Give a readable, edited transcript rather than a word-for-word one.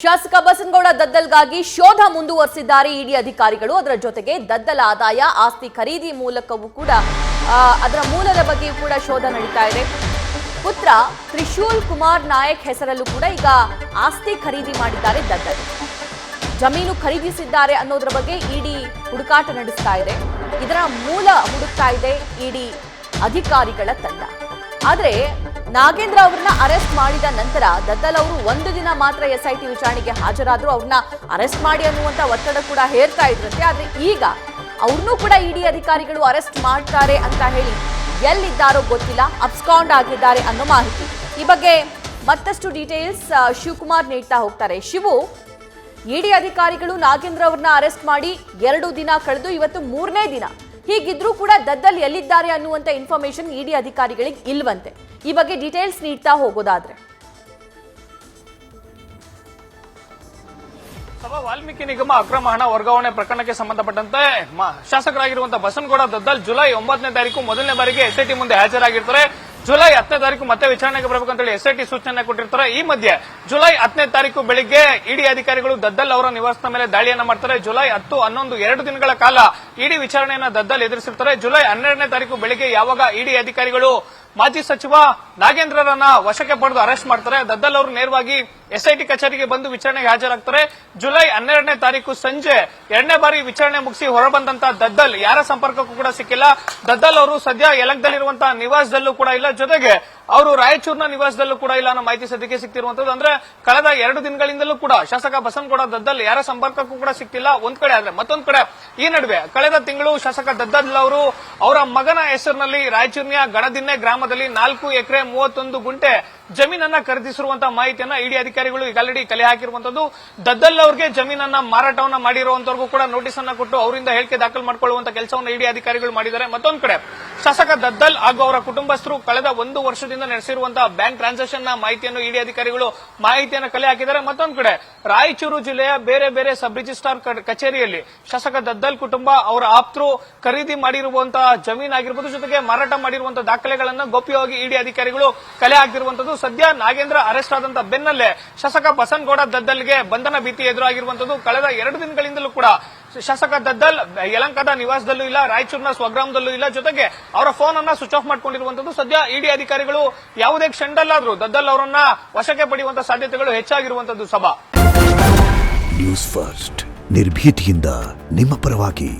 ಶಾಸಕ ಬಸನಗೌಡ ದದ್ದಲ್ಗಾಗಿ ಶೋಧ ಮುಂದುವರಿಸಿದ್ದಾರೆ ಇಡಿ ಅಧಿಕಾರಿಗಳು. ಅದರ ಜೊತೆಗೆ ದದ್ದಲ್ ಆದಾಯ ಆಸ್ತಿ ಖರೀದಿ ಮೂಲಕವೂ ಕೂಡ ಅದರ ಮೂಲದ ಬಗ್ಗೆಯೂ ಕೂಡ ಶೋಧ ನಡೀತಾ ಇದೆ. ಪುತ್ರ ತ್ರಿಶೂಲ್ ಕುಮಾರ್ ನಾಯಕ್ ಹೆಸರಲ್ಲೂ ಕೂಡ ಈಗ ಆಸ್ತಿ ಖರೀದಿ ಮಾಡಿದ್ದಾರೆ ದದ್ದಲ್. ಜಮೀನು ಖರೀದಿಸಿದ್ದಾರೆ ಅನ್ನೋದ್ರ ಬಗ್ಗೆ ಇಡಿ ಹುಡುಕಾಟ ನಡೆಸ್ತಾ ಇದೆ. ಇದರ ಮೂಲ ಹುಡುಕ್ತಾ ಇದೆ ಇಡಿ ಅಧಿಕಾರಿಗಳ ತಂಡ. ಆದ್ರೆ ನಾಗೇಂದ್ರ ಅವರನ್ನ ಅರೆಸ್ಟ್ ಮಾಡಿದ ನಂತರ ದದ್ದಲ್ ಅವರು ಒಂದು ದಿನ ಮಾತ್ರ ಎಸ್ಐಟಿ ವಿಚಾರಣೆಗೆ ಹಾಜರಾದ್ರು. ಅವ್ರನ್ನ ಅರೆಸ್ಟ್ ಮಾಡಿ ಅನ್ನುವಂತ ಒತ್ತಡ ಕೂಡ ಹೇರ್ತಾ ಇದ್ರಂತೆ. ಆದ್ರೆ ಈಗ ಅವ್ರನ್ನೂ ಕೂಡ ಇಡಿ ಅಧಿಕಾರಿಗಳು ಅರೆಸ್ಟ್ ಮಾಡ್ತಾರೆ ಅಂತ ಹೇಳಿ ಎಲ್ಲಿದ್ದಾರೋ ಗೊತ್ತಿಲ್ಲ, ಅಬ್ಸ್ಕಾಂಡ್ ಆಗಿದ್ದಾರೆ ಅನ್ನೋ ಮಾಹಿತಿ. ಈ ಬಗ್ಗೆ ಮತ್ತಷ್ಟು ಡೀಟೇಲ್ಸ್ ಶಿವಕುಮಾರ್ ನೀಡ್ತಾ ಹೋಗ್ತಾರೆ. ಶಿವು, ಇಡಿ ಅಧಿಕಾರಿಗಳು ನಾಗೇಂದ್ರ ಅವ್ರನ್ನ ಅರೆಸ್ಟ್ ಮಾಡಿ 2 ದಿನ ಕಳೆದು ಇವತ್ತು 3ನೇ ದಿನ. ಹೀಗಿದ್ರೂ ಕೂಡ ದದ್ದಲ್ ಎಲ್ಲಿದ್ದಾರೆ ಅನ್ನುವಂತ ಇನ್ಫಾರ್ಮೇಶನ್ ಇಡಿ ಅಧಿಕಾರಿಗಳಿಗೆ ಇಲ್ವಂತೆ. ಈ ಬಗ್ಗೆ ಡೀಟೇಲ್ಸ್ ನೀಡ್ತಾ ಹೋಗೋದಾದ್ರೆ ವಾಲ್ಮೀಕಿ ನಿಗಮ ಅಕ್ರಮ ಹಣ ವರ್ಗಾವಣೆ ಪ್ರಕರಣಕ್ಕೆ ಸಂಬಂಧಪಟ್ಟಂತೆ ಶಾಸಕರಾಗಿರುವಂತಹ ಬಸನಗೌಡ ದದ್ದಲ್ ಜುಲೈ 9ನೇ ತಾರೀಕು ಮೊದಲನೇ ಬಾರಿಗೆ ಎಸ್ಐಟಿ ಮುಂದೆ ಹಾಜರಾಗಿರ್ತಾರೆ. ಜುಲೈ 10ನೇ ತಾರೀಕು ಮತ್ತೆ ವಿಚಾರಣೆಗೆ ಬರಬೇಕಂತ ಎಸ್ಐಟಿ ಸೂಚನೆ ಕೊಟ್ಟಿರ್ತಾರೆ. ಈ ಮಧ್ಯೆ ಜುಲೈ 10ನೇ ತಾರೀಕು ಬೆಳಿಗ್ಗೆ ಇಡಿ ಅಧಿಕಾರಿಗಳು ದದ್ದಲ್ ಅವರ ನಿವಾಸದ ಮೇಲೆ ದಾಳಿಯನ್ನ ಮಾಡ್ತಾರೆ. ಜುಲೈ 10, 11 2 ದಿನಗಳ ಕಾಲ ಇಡಿ ವಿಚಾರಣೆಯನ್ನ ದದ್ದಲ್ ಎದುರಿಸಿರ್ತಾರೆ. ಜುಲೈ 12ನೇ ತಾರೀಕು ಬೆಳಿಗ್ಗೆ ಯಾವಾಗ ಇಡಿ ಅಧಿಕಾರಿಗಳು ಮಾಜಿ ಸಚಿವ ನಾಗೇಂದ್ರರನ್ನ ವಶಕ್ಕೆ ಪಡೆದು ಅರೆಸ್ಟ್ ಮಾಡ್ತಾರೆ, ದದ್ದಲ್ ಅವರು ನೇರವಾಗಿ ಎಸ್ಐಟಿ ಕಚೇರಿಗೆ ಬಂದು ವಿಚಾರಣೆಗೆ ಹಾಜರಾಗ್ತಾರೆ. ಜುಲೈ 12ನೇ ತಾರೀಕು ಸಂಜೆ 2ನೇ ಬಾರಿ ವಿಚಾರಣೆ ಮುಗಿಸಿ ಹೊರಬಂದಂತ ದದ್ದಲ್ ಯಾರ ಸಂಪರ್ಕಕ್ಕೂ ಕೂಡ ಸಿಕ್ಕಿಲ್ಲ. ದದ್ದಲ್ ಅವರು ಸದ್ಯ ಯಲಗದಲ್ಲಿರುವಂತಹ ನಿವಾಸದಲ್ಲೂ ಕೂಡ ಇಲ್ಲ, ಜೊತೆಗೆ ಅವರು ರಾಯಚೂರಿನ ನಿವಾಸದಲ್ಲೂ ಕೂಡ ಇಲ್ಲ ಅನ್ನೋ ಮಾಹಿತಿ ಸದ್ಯಕ್ಕೆ ಸಿಕ್ತಿರುವಂತದ್ದು. ಅಂದ್ರೆ ಕಳೆದ 2 ದಿನಗಳಿಂದಲೂ ಕೂಡ ಶಾಸಕ ಬಸನಗೌಡ ದದ್ದಲ್ ಯಾರ ಸಂಪರ್ಕಕ್ಕೂ ಕೂಡ ಸಿಕ್ತಿಲ್ಲ ಒಂದ್ ಕಡೆ. ಆದ್ರೆ ಮತ್ತೊಂದ್ ಕಡೆ ಈ ನಡುವೆ ಕಳೆದ ತಿಂಗಳು ಶಾಸಕ ದದ್ದಲ್ ಅವರು ಅವರ ಮಗನ ಹೆಸರಿನಲ್ಲಿ ರಾಯಚೂರಿನ ಗಣದಿನ್ನೆ ಗ್ರಾಮದಲ್ಲಿ 4 ಎಕರೆ 31 ಗುಂಟೆ ಜಮೀನನ್ನ ಖರೀದಿಸಿರುವಂತಹ ಮಾಹಿತಿಯನ್ನ ಇಡಿ ಅಧಿಕಾರಿಗಳು ಈಗ ಆಲ್ರೆಡಿ ಕಲೆ ಹಾಕಿರುವಂತದ್ದು. ದದ್ದಲ್ ಅವರಿಗೆ ಜಮೀನನ್ನ ಮಾರಾಟವನ್ನ ಮಾಡಿರುವಂತವ್ರಿಗೂ ಕೂಡ ನೋಟಿಸ್ ಅನ್ನ ಕೊಟ್ಟು ಅವರಿಂದ ಹೇಳಿಕೆ ದಾಖಲು ಮಾಡಿಕೊಳ್ಳುವಂತ ಕೆಲಸವನ್ನು ಇಡಿ ಅಧಿಕಾರಿಗಳು ಮಾಡಿದ್ದಾರೆ. ಮತ್ತೊಂದು ಕಡೆ ಶಾಸಕ ದದ್ದಲ್ ಹಾಗೂ ಅವರ ಕುಟುಂಬಸ್ಥರು ಕಳೆದ 1 ವರ್ಷದಿಂದ ನಡೆಸಿರುವಂತಹ ಬ್ಯಾಂಕ್ ಟ್ರಾನ್ಸಾಕ್ಷನ್ ನ ಮಾಹಿತಿಯನ್ನು ಇಡಿ ಅಧಿಕಾರಿಗಳು ಮಾಹಿತಿಯನ್ನು ಕಲೆ ಹಾಕಿದ್ದಾರೆ. ಮತ್ತೊಂದು ಕಡೆ ರಾಯಚೂರು ಜಿಲ್ಲೆಯ ಬೇರೆ ಬೇರೆ ಸಬ್ ರಿಜಿಸ್ಟ್ರಾರ್ ಕಚೇರಿಯಲ್ಲಿ ಶಾಸಕ ದದ್ದಲ್ ಕುಟುಂಬ ಅವರ ಆಪ್ತರು ಖರೀದಿ ಮಾಡಿರುವಂತಹ ಜಮೀನಾಗಿರ್ಬೋದು, ಜೊತೆಗೆ ಮಾರಾಟ ಮಾಡಿರುವಂತಹ ದಾಖಲೆಗಳನ್ನು ಗೌಪ್ಯವಾಗಿ ಇಡಿ ಅಧಿಕಾರಿಗಳು ಕಲೆ ಹಾಕಿರುವಂತದ್ದು. ಸದ್ಯ ನಾಗೇಂದ್ರ ಅರೆಸ್ಟ್ ಆದಂತಹ ಬೆನ್ನಲ್ಲೇ ಶಾಸಕ ಬಸನಗೌಡ ದದ್ದಲ್ಗೆ ಬಂಧನ ಭೀತಿ ಎದುರಾಗಿರುವಂತದ್ದು. ಕಳೆದ 2 ದಿನಗಳಿಂದಲೂ ಕೂಡ ಶಾಸಕ ದದ್ದಲ್ ಯಲಂಕದ ನಿವಾಸದಲ್ಲೂ ಇಲ್ಲ, ರಾಯಚೂರಿನ ಸ್ವಗ್ರಾಮದಲ್ಲೂ ಇಲ್ಲ, ಜೊತೆಗೆ ಅವರ ಫೋನ್ ಅನ್ನ ಸ್ವಿಚ್ ಆಫ್ ಮಾಡಿಕೊಂಡಿರುವಂತದ್ದು. ಸದ್ಯ ಇಡಿ ಅಧಿಕಾರಿಗಳು ಯಾವುದೇ ಕ್ಷಣದಲ್ಲಾದ್ರೂ ದದ್ದಲ್ ಅವರನ್ನ ವಶಕ್ಕೆ ಪಡೆಯುವಂತಹ ಸಾಧ್ಯತೆಗಳು ಹೆಚ್ಚಾಗಿರುವಂತದ್ದು. ಸಭಾ ನ್ಯೂಸ್ ಫಸ್ಟ್ ನಿರ್ಭೀತಿಯಿಂದ ನಿಮ್ಮ ಪರವಾಗಿ.